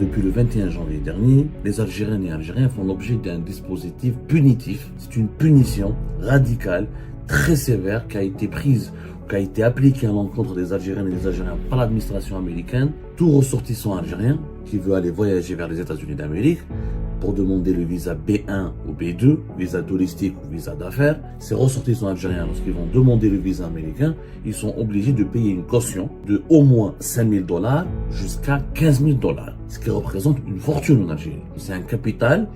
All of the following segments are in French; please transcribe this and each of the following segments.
Depuis le 21 janvier dernier, les Algériennes et Algériens font l'objet d'un dispositif punitif. C'est une punition radicale, très sévère, qui a été prise, qui a été appliquée à l'encontre des Algériennes et des Algériens par l'administration américaine. Tout ressortissant algérien qui veut aller voyager vers les États-Unis d'Amérique pour demander le visa B1 ou B2, visa touristique ou visa d'affaires, ces ressortissants algériens, lorsqu'ils vont demander le visa américain, ils sont obligés de payer une caution de au moins 5 000 $ jusqu'à 15 000 $, ce qui représente une fortune en Algérie. C'est un capital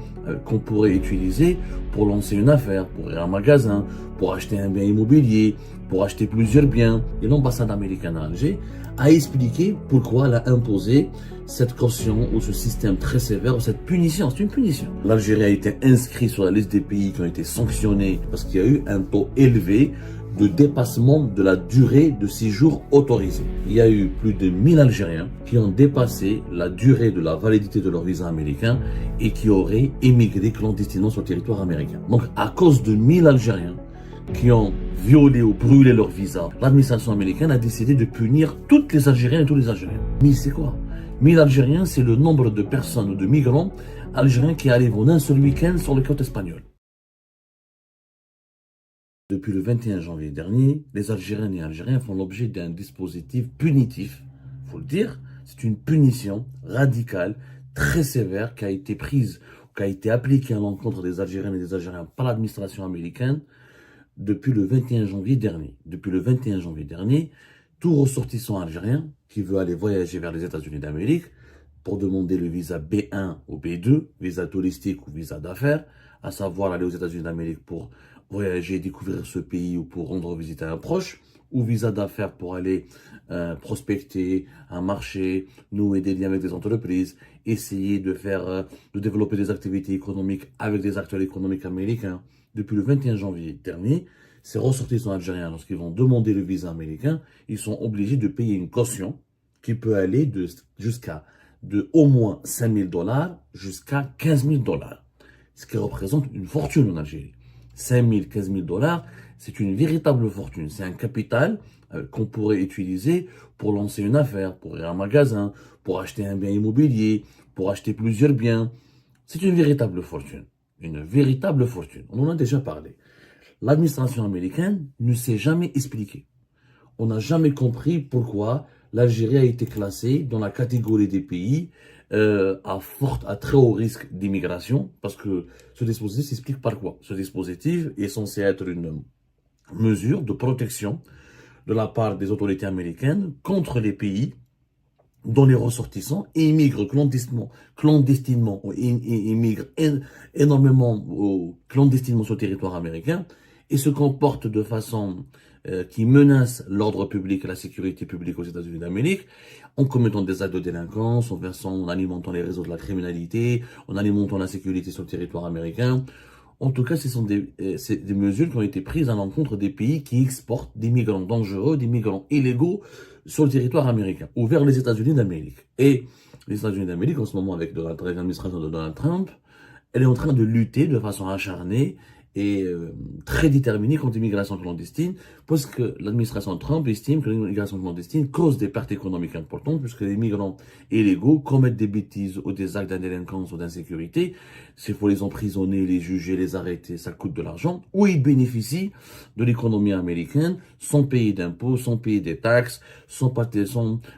qu'on pourrait utiliser pour lancer une affaire, pour ouvrir un magasin, pour acheter un bien immobilier, pour acheter plusieurs biens. Et l'ambassade américaine à Alger a expliqué pourquoi elle a imposé cette caution ou ce système très sévère, ou cette punition. C'est une punition. L'Algérie a été inscrite sur la liste des pays qui ont été sanctionnés parce qu'il y a eu un taux élevé de dépassement de la durée de séjour autorisée. Il y a eu plus de 1000 Algériens qui ont dépassé la durée de la validité de leur visa américain et qui auraient émigré clandestinement sur le territoire américain. Donc, à cause de 1000 Algériens qui ont violé ou brûlé leur visa, l'administration américaine a décidé de punir toutes les Algériennes et tous les Algériens. Mais c'est quoi? 1000 Algériens, c'est le nombre de personnes ou de migrants algériens qui arrivent en un seul week-end sur les côtes espagnoles. Depuis le 21 janvier dernier, les Algériennes et Algériens font l'objet d'un dispositif punitif. Il faut le dire, c'est une punition radicale, très sévère, qui a été prise, qui a été appliquée à l'encontre des Algériennes et des Algériens par l'administration américaine depuis le 21 janvier dernier. Depuis le 21 janvier dernier, tout ressortissant algérien qui veut aller voyager vers les États-Unis d'Amérique pour demander le visa B1 ou B2, visa touristique ou visa d'affaires, à savoir aller aux États-Unis d'Amérique pour voyager, découvrir ce pays ou pour rendre visite à un proche, ou visa d'affaires pour aller prospecter un marché, nouer des liens avec des entreprises, essayer de développer des activités économiques avec des acteurs économiques américains. Depuis le 21 janvier dernier, ces ressortissants algériens, lorsqu'ils vont demander le visa américain, ils sont obligés de payer une caution qui peut aller de au moins 5 000 $ jusqu'à 15 000 $, ce qui représente une fortune en Algérie. 5 000, 15 000 $, c'est une véritable fortune. C'est un capital qu'on pourrait utiliser pour lancer une affaire, pour ouvrir un magasin, pour acheter un bien immobilier, pour acheter plusieurs biens. C'est une véritable fortune. Une véritable fortune. On en a déjà parlé. L'administration américaine ne s'est jamais expliquée. On n'a jamais compris pourquoi l'Algérie a été classée dans la catégorie des pays à très haut risque d'immigration, parce que ce dispositif s'explique par quoi? Ce dispositif est censé être une mesure de protection de la part des autorités américaines contre les pays dont les ressortissants immigrent clandestinement ou immigrent énormément clandestinement sur le territoire américain et se comportent de façon qui menace l'ordre public et la sécurité publique aux États-Unis d'Amérique, en commettant des actes de délinquance, en alimentant les réseaux de la criminalité, en alimentant la sécurité sur le territoire américain. En tout cas, ce sont des mesures qui ont été prises à l'encontre des pays qui exportent des migrants dangereux, des migrants illégaux sur le territoire américain ou vers les États-Unis d'Amérique. Et les États-Unis d'Amérique, en ce moment, avec l'administration de Donald Trump, elle est en train de lutter de façon acharnée et très déterminée contre l'immigration clandestine, parce que l'administration Trump estime que l'immigration clandestine cause des pertes économiques importantes, puisque les migrants illégaux commettent des bêtises ou des actes d'indélinquance ou d'insécurité. S'il faut les emprisonner, les juger, les arrêter, ça coûte de l'argent, ou ils bénéficient de l'économie américaine sans payer d'impôts, sans payer des taxes, sans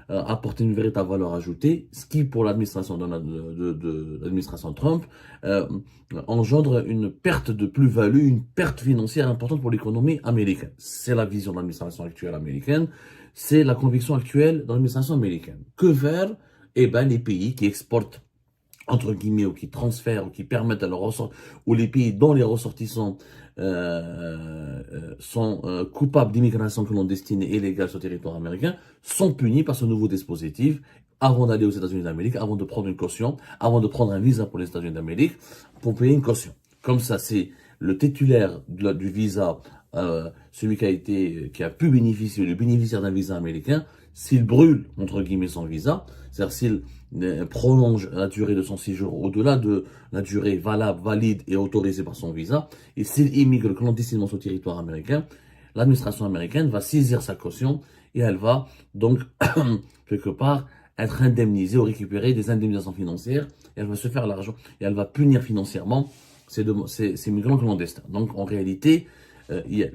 apporter une véritable valeur ajoutée, ce qui, pour l'administration de l'administration Trump, engendre une perte de plus-value, une perte financière importante pour l'économie américaine. C'est la vision de l'administration actuelle américaine, c'est la conviction actuelle de l'administration américaine. Que faire? Eh ben, les pays qui exportent, entre guillemets, ou qui transfèrent, ou qui permettent à ou les pays dont les ressortissants sont coupables d'immigration clandestine et illégale sur le territoire américain, sont punis par ce nouveau dispositif avant d'aller aux États-Unis d'Amérique, avant de prendre une caution, avant de prendre un visa pour les États-Unis d'Amérique, pour payer une caution. Comme ça, c'est le titulaire du visa, celui qui a pu bénéficier, le bénéficiaire d'un visa américain, s'il brûle, entre guillemets, son visa, c'est-à-dire s'il prolonge la durée de son séjour au-delà de la durée valide et autorisée par son visa, et s'il immigre clandestinement sur le territoire américain, l'administration américaine va saisir sa caution et elle va donc, quelque part, être indemnisée ou récupérer des indemnisations financières, et elle va se faire l'argent, et elle va punir financièrement ces migrants clandestins. Donc en réalité, il y a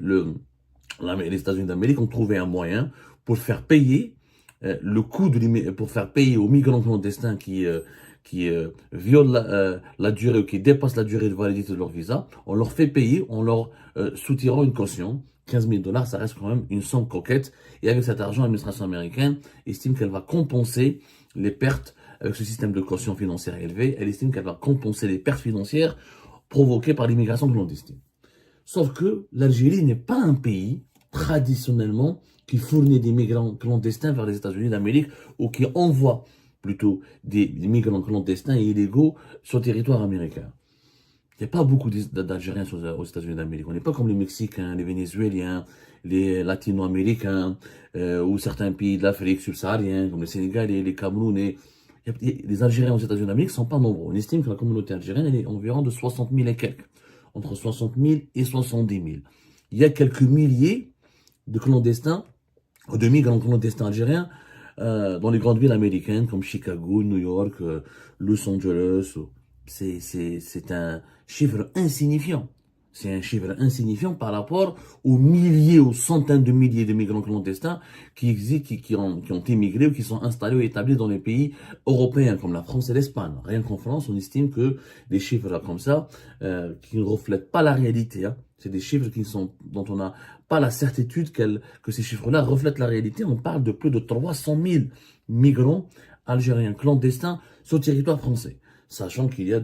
les États-Unis d'Amérique ont trouvé un moyen pour faire payer le coût pour faire payer aux migrants clandestins qui violent la durée ou qui dépassent la durée de validité de leur visa. On leur fait payer, on leur soutirant une caution. 15 000 dollars, ça reste quand même une somme coquette. Et avec cet argent, l'administration américaine estime qu'elle va compenser les pertes avec ce système de caution financière élevé. Elle estime qu'elle va compenser les pertes financières provoquées par l'immigration clandestine. Sauf que l'Algérie n'est pas un pays traditionnellement qui fournit des migrants clandestins vers les États-Unis d'Amérique ou qui envoie plutôt des migrants clandestins et illégaux sur le territoire américain. Il n'y a pas beaucoup d'Algériens aux États-Unis d'Amérique. On n'est pas comme les Mexicains, les Vénézuéliens, les Latino-Américains ou certains pays de l'Afrique subsaharienne comme les Sénégalais, les Camerounais. Les Algériens aux États-Unis d'Amérique ne sont pas nombreux. On estime que la communauté algérienne elle est environ de 60 000 et quelques. Entre 60 000 et 70 000. Il y a quelques milliers de clandestins, de migrants clandestins algériens dans les grandes villes américaines comme Chicago, New York, Los Angeles. C'est un chiffre insignifiant. C'est un chiffre insignifiant par rapport aux milliers, aux centaines de milliers de migrants clandestins qui existent, qui ont émigré ou qui sont installés ou établis dans les pays européens comme la France et l'Espagne. Rien qu'en France, on estime que des chiffres comme ça, qui ne reflètent pas la réalité, hein. C'est des chiffres dont on n'a pas la certitude que ces chiffres-là reflètent la réalité. On parle de plus de 300 000 migrants algériens clandestins sur le territoire français. Sachant qu'il y a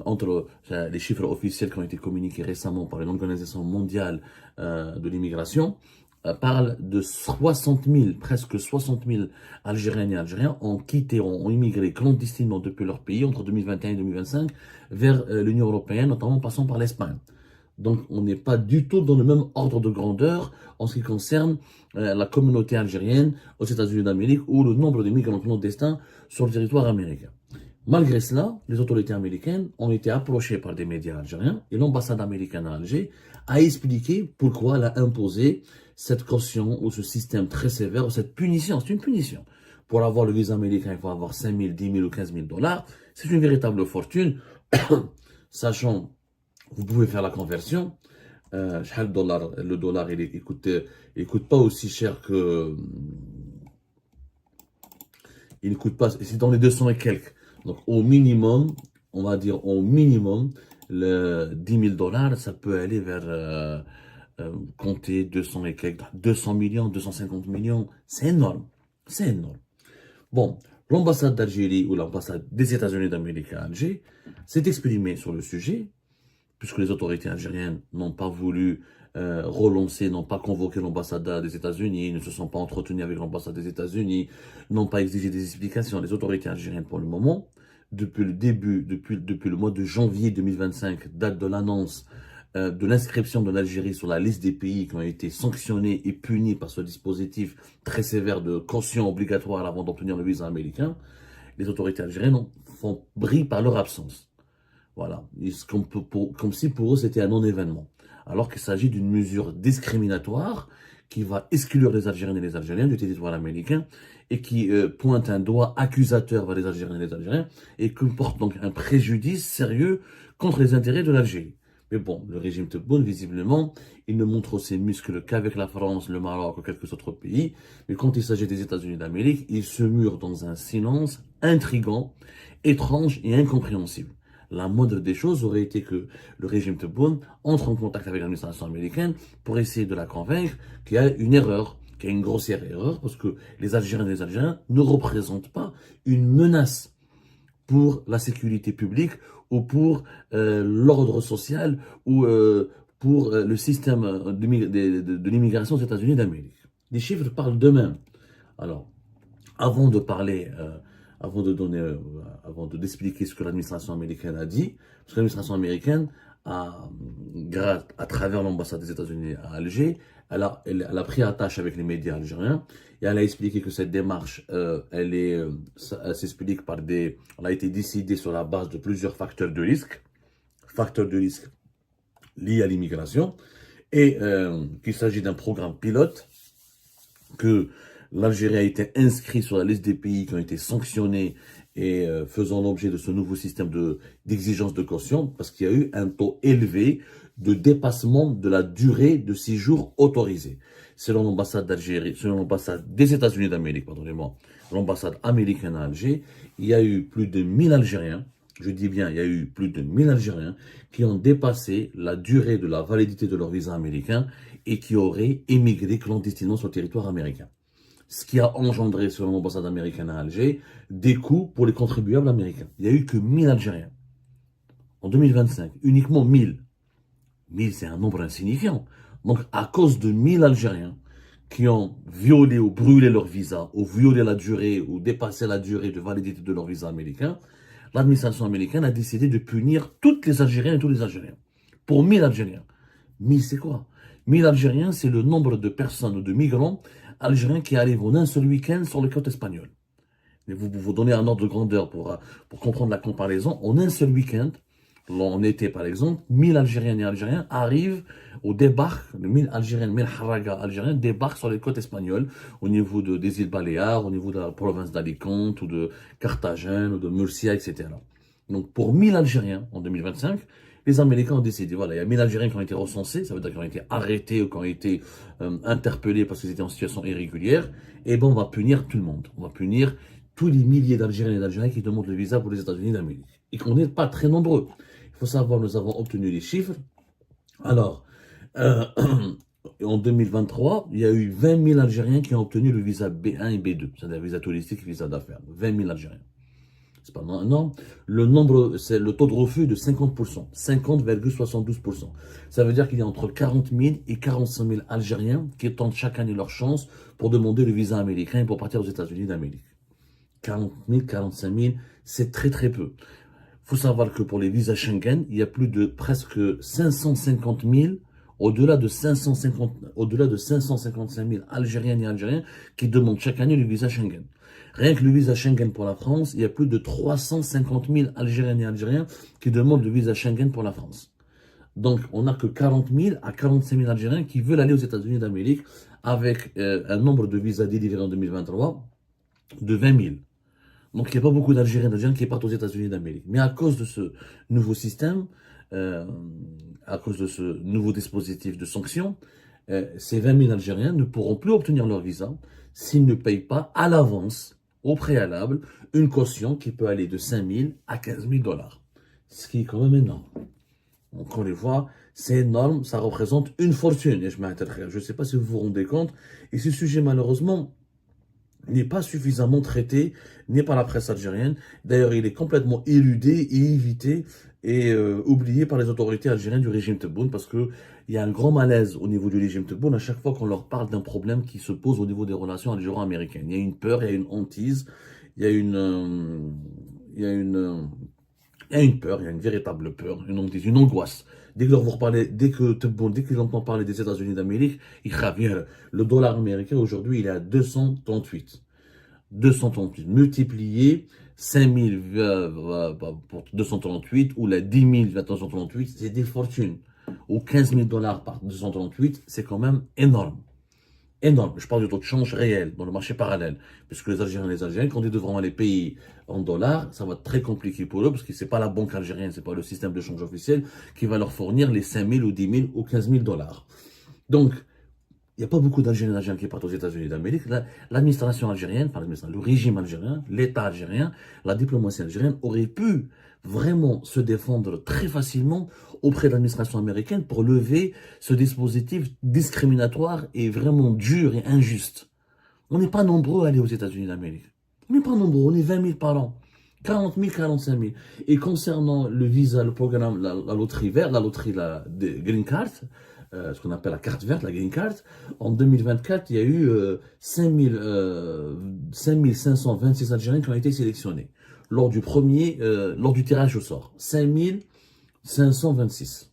entre les chiffres officiels qui ont été communiqués récemment par l'Organisation mondiale de l'immigration, parlent de 60 000, presque 60 000 Algériennes et Algériens ont immigré clandestinement depuis leur pays entre 2021 et 2025 vers l'Union européenne, notamment en passant par l'Espagne. Donc on n'est pas du tout dans le même ordre de grandeur en ce qui concerne la communauté algérienne aux États-Unis d'Amérique ou le nombre de migrants clandestins sur le territoire américain. Malgré cela, les autorités américaines ont été approchées par des médias algériens et l'ambassade américaine à Alger a expliqué pourquoi elle a imposé cette caution ou ce système très sévère ou cette punition. C'est une punition. Pour avoir le visa américain, il faut avoir 5 000, 10 000 ou 15 000 dollars. C'est une véritable fortune. Sachant, vous pouvez faire la conversion. Le dollar, il coûte pas aussi cher que... Il ne coûte pas... C'est dans les 200 et quelques. Donc, au minimum, on va dire au minimum, le 10 000 dollars, ça peut aller vers compter 200 et quelques, 200 millions, 250 millions. C'est énorme. C'est énorme. Bon, l'ambassade d'Algérie ou l'ambassade des États-Unis d'Amérique à Alger s'est exprimée sur le sujet, puisque les autorités algériennes n'ont pas voulu relancer, n'ont pas convoqué l'ambassade des États-Unis, ne se sont pas entretenus avec l'ambassade des États-Unis, n'ont pas exigé des explications. Les autorités algériennes, pour le moment, depuis le mois de janvier 2025, date de l'annonce de l'inscription de l'Algérie sur la liste des pays qui ont été sanctionnés et punis par ce dispositif très sévère de caution obligatoire avant d'obtenir le visa américain, les autorités algériennes font brille par leur absence. Voilà, comme si pour eux c'était un non-événement. Alors qu'il s'agit d'une mesure discriminatoire qui va exclure les Algériennes et les Algériens du territoire américain et qui pointe un doigt accusateur vers les Algériennes et les Algériens et qui porte donc un préjudice sérieux contre les intérêts de l'Algérie. Mais bon, le régime Tebboune, visiblement, il ne montre ses muscles qu'avec la France, le Maroc ou quelques autres pays. Mais quand il s'agit des États-Unis d'Amérique, il se mure dans un silence intrigant, étrange et incompréhensible. La moindre des choses aurait été que le régime Tebboune entre en contact avec l'administration américaine pour essayer de la convaincre qu'il y a une erreur, qu'il y a une grossière erreur, parce que les Algériens et les Algériens ne représentent pas une menace pour la sécurité publique ou pour l'ordre social ou pour le système de l'immigration aux États-Unis d'Amérique. Les chiffres parlent d'eux-mêmes. Alors, avant de parler, avant d'expliquer ce que l'administration américaine a dit, parce que l'administration américaine à travers l'ambassade des États-Unis à Alger, elle a pris attache avec les médias algériens et elle a expliqué que cette démarche, elle s'explique elle a été décidée sur la base de plusieurs facteurs de risque liés à l'immigration et qu'il s'agit d'un programme pilote que L'Algérie a été inscrite sur la liste des pays qui ont été sanctionnés et faisant l'objet de ce nouveau système d'exigence de caution, parce qu'il y a eu un taux élevé de dépassement de la durée de séjour autorisée. Selon l'ambassade d'Algérie, selon l'ambassade des États-Unis d'Amérique, pardonnez-moi, l'ambassade américaine à Alger, il y a eu plus de 1000 Algériens, je dis bien, il y a eu plus de 1000 Algériens qui ont dépassé la durée de la validité de leur visa américain et qui auraient émigré clandestinement sur le territoire américain. Ce qui a engendré, selon l'ambassade américaine à Alger, des coûts pour les contribuables américains. Il n'y a eu que 1000 Algériens. En 2025, uniquement 1000. 1000, c'est un nombre insignifiant. Donc, à cause de 1000 Algériens qui ont violé ou brûlé leur visa, ou violé la durée, ou dépassé la durée de validité de leur visa américain, l'administration américaine a décidé de punir toutes les Algériennes et tous les Algériens. Pour 1000 Algériens. 1000, c'est quoi? 1000 Algériens, c'est le nombre de personnes ou de migrants algériens qui arrivent en un seul week-end sur le côte espagnol. Mais vous donnez un ordre de grandeur pour comprendre la comparaison. En un seul week-end, en été par exemple, 1000 Algériennes et Algériens arrivent au débarque, 1000 Algériennes, 1000 Haraga Algériens débarquent sur les côtes espagnoles, au niveau des îles Baléares, au niveau de la province d'Alicante, ou de Carthagène, ou de Murcia, etc. Donc pour 1000 Algériens en 2025, les Américains ont décidé, voilà, il y a 1000 Algériens qui ont été recensés, ça veut dire qu'ils ont été arrêtés ou qui ont été interpellés parce qu'ils étaient en situation irrégulière, et ben on va punir tout le monde. On va punir tous les milliers d'Algériens et d'Algériens qui demandent le visa pour les États-Unis d'Amérique. Et qu'on n'est pas très nombreux. Il faut savoir, nous avons obtenu les chiffres. Alors, en 2023, il y a eu 20 000 Algériens qui ont obtenu le visa B1 et B2, c'est-à-dire visa touristique et visa d'affaires. 20 000 Algériens. C'est pas énorme. Le nombre, c'est le taux de refus de 50%, 50,72%. Ça veut dire qu'il y a entre 40 000 et 45 000 Algériens qui tentent chaque année leur chance pour demander le visa américain et pour partir aux États-Unis d'Amérique. 40 000, 45 000, c'est très très peu. Il faut savoir que pour les visas Schengen, il y a plus de presque 550 000, au-delà de 555 000 Algériennes et Algériens qui demandent chaque année le visa Schengen. Rien que le visa Schengen pour la France, il y a plus de 350 000 Algériennes et Algériens qui demandent le visa Schengen pour la France. Donc, on n'a que 40 000 à 45 000 Algériens qui veulent aller aux États-Unis d'Amérique avec un nombre de visas délivrés en 2023 de 20 000. Donc, il n'y a pas beaucoup d'Algériens qui partent aux États-Unis d'Amérique. Mais à cause de ce nouveau système, à cause de ce nouveau dispositif de sanctions, ces 20 000 Algériens ne pourront plus obtenir leur visa s'ils ne payent pas à l'avance, au préalable, une caution qui peut aller de 5 000 à 15 000 dollars. Ce qui est quand même énorme. Donc, on les voit, c'est énorme, ça représente une fortune. Et je ne sais pas si vous vous rendez compte. Et ce sujet, malheureusement, n'est pas suffisamment traité, ni par la presse algérienne. D'ailleurs, il est complètement éludé et évité et oublié par les autorités algériennes du régime Tebboune parce qu'il y a un grand malaise au niveau du régime Tebboune à chaque fois qu'on leur parle d'un problème qui se pose au niveau des relations algéro-américaines. Il y a une peur, il y a une hantise, il y a une peur, il y a une véritable peur, une hantise, une angoisse. Dès que vous parlez, dès qu'ils entendent parler des États-Unis d'Amérique, ils ravient. Le dollar américain aujourd'hui, il est à 238. 238 multiplié 5000 pour 238 ou la 10 000 vers 238, c'est des fortunes. Ou 15 000 dollars par 238, c'est quand même énorme. Énorme. Je parle du taux de change réel dans le marché parallèle. Puisque les Algériens et les Algériens, quand ils devront aller payer en dollars, ça va être très compliqué pour eux parce que c'est pas la banque algérienne, c'est pas le système de change officiel qui va leur fournir les 5 000 ou 10 000 ou 15 000 dollars. Donc, il n'y a pas beaucoup d'Algériens et d'Algériens qui partent aux États-Unis d'Amérique. L'administration algérienne, le régime algérien, l'État algérien, la diplomatie algérienne aurait pu vraiment se défendre très facilement auprès de l'administration américaine pour lever ce dispositif discriminatoire et vraiment dur et injuste. On n'est pas nombreux à aller aux États-Unis d'Amérique. On n'est pas nombreux, on est 20 000 par an. 40 000, 45 000. Et concernant le visa, le programme, la loterie verte, la loterie des Green Card, ce qu'on appelle la carte verte, la Green Card, en 2024, il y a eu 5526 Algériens qui ont été sélectionnés lors du tirage au sort. 5526.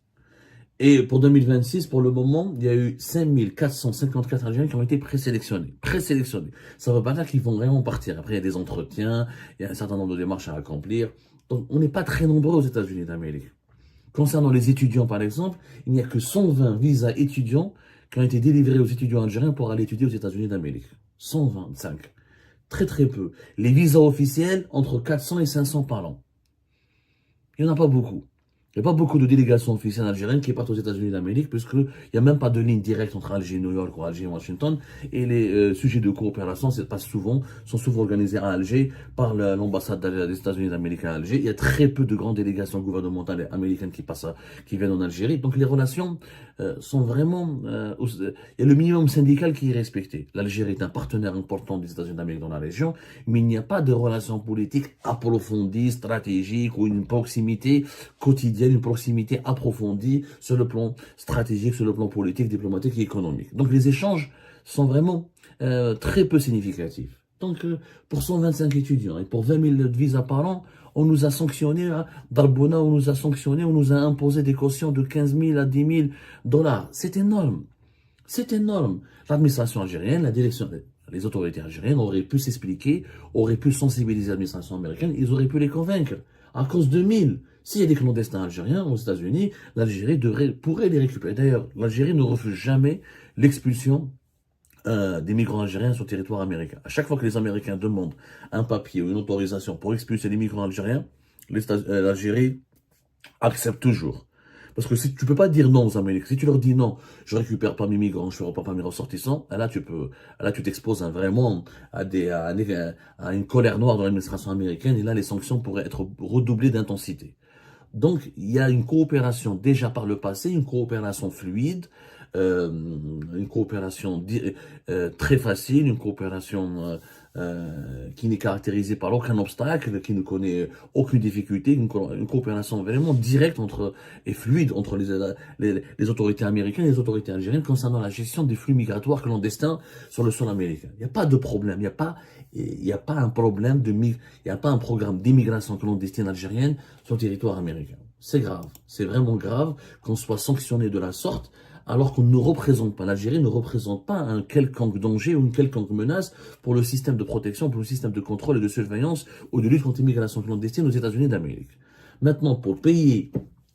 Et pour 2026, pour le moment, il y a eu 5454 Algériens qui ont été présélectionnés. Présélectionnés. Ça ne veut pas dire qu'ils vont vraiment partir. Après, il y a des entretiens, il y a un certain nombre de démarches à accomplir. Donc, on n'est pas très nombreux aux États-Unis d'Amérique. Concernant les étudiants, par exemple, il n'y a que 120 visas étudiants qui ont été délivrés aux étudiants algériens pour aller étudier aux États-Unis d'Amérique. 125. Très très peu. Les visas officiels, entre 400 et 500 par an. Il n'y en a pas beaucoup. Il n'y a pas beaucoup de délégations officielles algériennes qui partent aux États-Unis d'Amérique, puisqu'il n'y a même pas de ligne directe entre Alger et New York ou Alger et Washington. Et les sujets de coopération sont souvent organisés à Alger par l'ambassade des États-Unis d'Amérique à Alger. Il y a très peu de grandes délégations gouvernementales américaines qui viennent en Algérie. Donc les relations sont vraiment... il y a le minimum syndical qui est respecté. L'Algérie est un partenaire important des États-Unis d'Amérique dans la région, mais il n'y a pas de relations politiques approfondies, stratégiques ou une proximité quotidienne, une proximité approfondie sur le plan stratégique, sur le plan politique, diplomatique et économique. Donc les échanges sont vraiment très peu significatifs. Donc pour 125 étudiants et pour 20 000 visas par an, on nous a sanctionné, hein, Darbona, on nous a sanctionné, on nous a imposé des cautions de 15 000 à 10 000 dollars. C'est énorme. C'est énorme. L'administration algérienne, la direction, les autorités algériennes auraient pu s'expliquer, auraient pu sensibiliser l'administration américaine, ils auraient pu les convaincre. À cause de 1000. S'il y a des clandestins algériens aux États-Unis, l'Algérie pourrait les récupérer. D'ailleurs, l'Algérie ne refuse jamais l'expulsion des migrants algériens sur le territoire américain. À chaque fois que les Américains demandent un papier ou une autorisation pour expulser les migrants algériens, l'Algérie accepte toujours. Parce que si tu peux pas dire non aux Américains, si tu leur dis non, je récupère pas mes migrants, je ne récupère pas mes ressortissants, là tu t'exposes vraiment à une colère noire dans l'administration américaine, et là les sanctions pourraient être redoublées d'intensité. Donc, il y a une coopération déjà par le passé, une coopération fluide, une coopération très facile, une coopération qui n'est caractérisée par aucun obstacle, qui ne connaît aucune difficulté, une coopération vraiment directe et fluide entre les autorités américaines et les autorités algériennes concernant la gestion des flux migratoires clandestins sur le sol américain. Il n'y a pas de problème, il n'y a pas un problème il n'y a pas un programme d'immigration clandestine algérienne sur le territoire américain. C'est grave, c'est vraiment grave qu'on soit sanctionné de la sorte alors qu'on ne représente pas, l'Algérie ne représente pas un quelconque danger ou une quelconque menace pour le système de protection, pour le système de contrôle et de surveillance ou de lutte contre l'immigration clandestine aux États-Unis d'Amérique. Maintenant, pour payer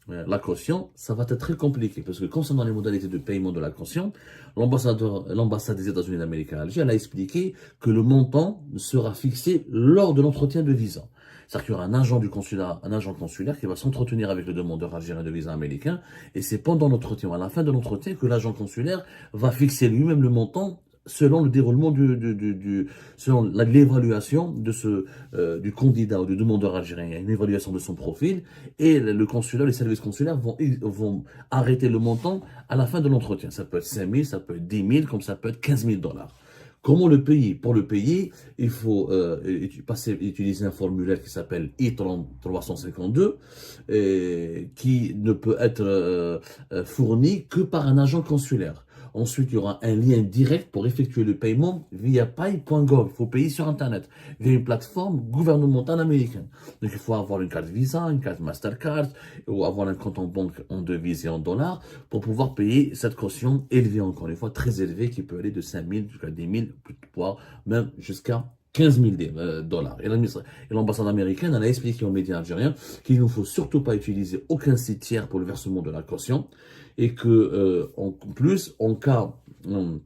la caution, ça va être très compliqué parce que concernant les modalités de paiement de la caution, l'ambassade des États-Unis d'Amérique à Alger, elle a expliqué que le montant sera fixé lors de l'entretien de visa. C'est-à-dire qu'il y aura un agent consulaire qui va s'entretenir avec le demandeur algérien de visa américain, et c'est pendant l'entretien, à la fin de l'entretien, que l'agent consulaire va fixer lui-même le montant selon le déroulement selon l'évaluation du candidat ou du demandeur algérien. Il y a une évaluation de son profil, et les services consulaires vont arrêter le montant à la fin de l'entretien. Ça peut être 5 000, ça peut être 10 000, comme ça peut être 15 000 dollars. Comment le payer? Pour le payer, il faut utiliser un formulaire qui s'appelle I-352, qui ne peut être fourni que par un agent consulaire. Ensuite, il y aura un lien direct pour effectuer le paiement via pay.gov. Il faut payer sur Internet, via une plateforme gouvernementale américaine. Donc, il faut avoir une carte Visa, une carte Mastercard, ou avoir un compte en banque en devises et en dollars pour pouvoir payer cette caution élevée, encore une fois, très élevée, qui peut aller de 5 000 jusqu'à 10 000, voire même jusqu'à 15 000 dollars. Et l'ambassade américaine, elle a expliqué aux médias algériens qu'il ne faut surtout pas utiliser aucun site tiers pour le versement de la caution, et que, en plus, il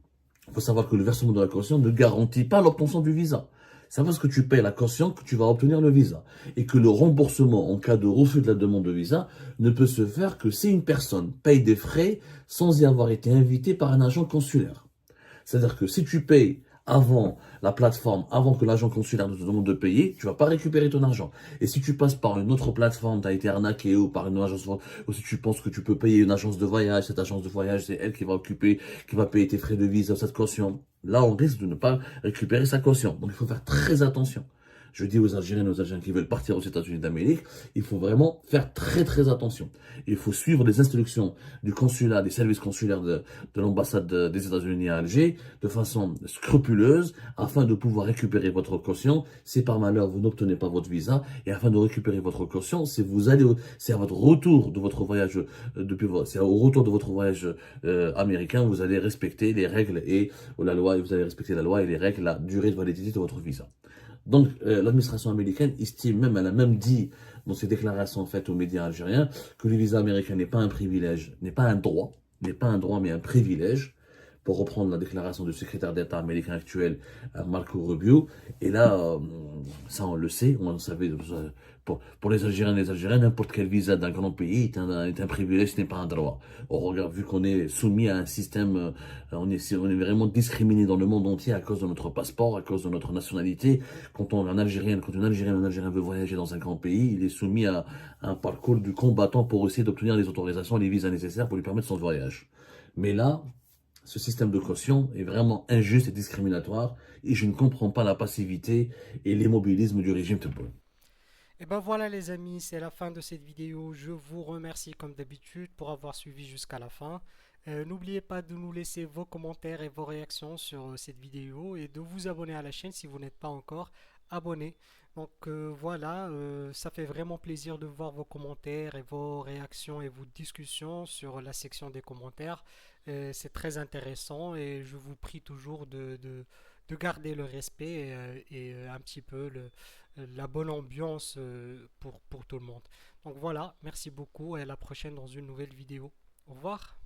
faut savoir que le versement de la caution ne garantit pas l'obtention du visa. C'est parce que tu payes la caution que tu vas obtenir le visa. Et que le remboursement en cas de refus de la demande de visa ne peut se faire que si une personne paye des frais sans y avoir été invitée par un agent consulaire. C'est-à-dire que si tu payes avant la plateforme, avant que l'agent consulaire ne te demande de payer, tu vas pas récupérer ton argent. Et si tu passes par une autre plateforme, tu as été arnaqué, ou par une agence, ou si tu penses que tu peux payer une agence de voyage, cette agence de voyage, c'est elle qui va payer tes frais de visa, cette caution. Là, on risque de ne pas récupérer sa caution. Donc, il faut faire très attention. Je dis aux Algériennes et aux Algériens qui veulent partir aux États-Unis d'Amérique, il faut vraiment faire très très attention. Il faut suivre les instructions du consulat, des services consulaires de l'ambassade des États-Unis à Alger de façon scrupuleuse afin de pouvoir récupérer votre caution. Si par malheur vous n'obtenez pas votre visa, et afin de récupérer votre caution, c'est à votre retour de votre voyage c'est au retour de votre voyage américain, vous allez respecter les règles et la loi, et vous allez respecter la loi et les règles, la durée de validité de votre visa. Donc, l'administration américaine elle a même dit dans ses déclarations faites aux médias algériens que le visa américain n'est pas un privilège, n'est pas un droit mais un privilège pour reprendre la déclaration du secrétaire d'État américain actuel, Marco Rubio. Et là, ça on le sait, on le savait. Pour les Algériens et les Algériens, n'importe quel visa d'un grand pays est un privilège, ce n'est pas un droit. On regarde, vu qu'on est soumis à un système, on est vraiment discriminé dans le monde entier à cause de notre passeport, à cause de notre nationalité. Quand un Algérien veut voyager dans un grand pays, il est soumis à un parcours du combattant pour essayer d'obtenir les autorisations et les visas nécessaires pour lui permettre son voyage. Mais là, ce système de caution est vraiment injuste et discriminatoire et je ne comprends pas la passivité et l'immobilisme du régime Tebboune. Et ben voilà les amis, c'est la fin de cette vidéo. Je vous remercie comme d'habitude pour avoir suivi jusqu'à la fin. N'oubliez pas de nous laisser vos commentaires et vos réactions sur cette vidéo et de vous abonner à la chaîne si vous n'êtes pas encore abonné. Donc voilà, ça fait vraiment plaisir de voir vos commentaires et vos réactions et vos discussions sur la section des commentaires. C'est très intéressant et je vous prie toujours de garder le respect et un petit peu la bonne ambiance pour tout le monde. Donc voilà, merci beaucoup et à la prochaine dans une nouvelle vidéo. Au revoir.